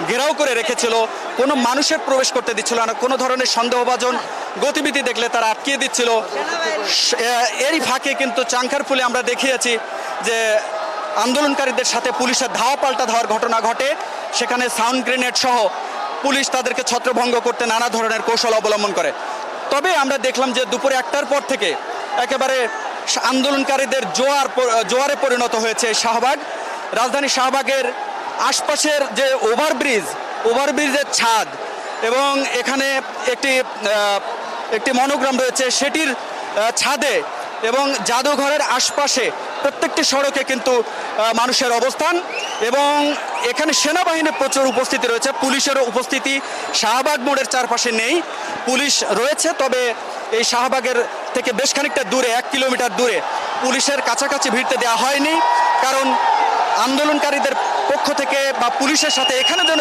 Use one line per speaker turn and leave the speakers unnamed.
ঘেরাও করে রেখেছিল, কোনো মানুষের প্রবেশ করতে দিচ্ছিল না, কোনো ধরনের সন্দেহভাজন গতিবিধি দেখলে তারা আটকিয়ে দিচ্ছিল। এরই ফাঁকে কিন্তু চাংখারপুলে আমরা দেখিয়েছি যে আন্দোলনকারীদের সাথে পুলিশের ধাওয়া পাল্টা ধাওয়ার ঘটনা ঘটে। সেখানে সাউন্ড গ্রেনেড সহ পুলিশ তাদেরকে ছত্রভঙ্গ করতে নানা ধরনের কৌশল অবলম্বন করে। তবে আমরা দেখলাম যে দুপুরে 1টার পর থেকে একেবারে আন্দোলনকারীদের জোয়ারে পরিণত হয়েছে শাহবাগ। রাজধানী শাহবাগের আশপাশের যে ওভারব্রিজের ছাদ এবং এখানে একটি মনোগ্রাম রয়েছে, সেটির ছাদে এবং জাদুঘরের আশপাশে প্রত্যেকটি সড়কে কিন্তু মানুষের অবস্থান এবং এখানে সেনাবাহিনীর প্রচুর উপস্থিতি রয়েছে। পুলিশেরও উপস্থিতি শাহবাগ মোড়ের চারপাশে নেই, পুলিশ রয়েছে, তবে এই শাহবাগের থেকে বেশ খানিকটা দূরে 1 কিলোমিটার দূরে পুলিশের কাছাকাছি ভিড়তে দেওয়া হয়নি, কারণ আন্দোলনকারীদের পক্ষ থেকে বা পুলিশের সাথে এখানে যেন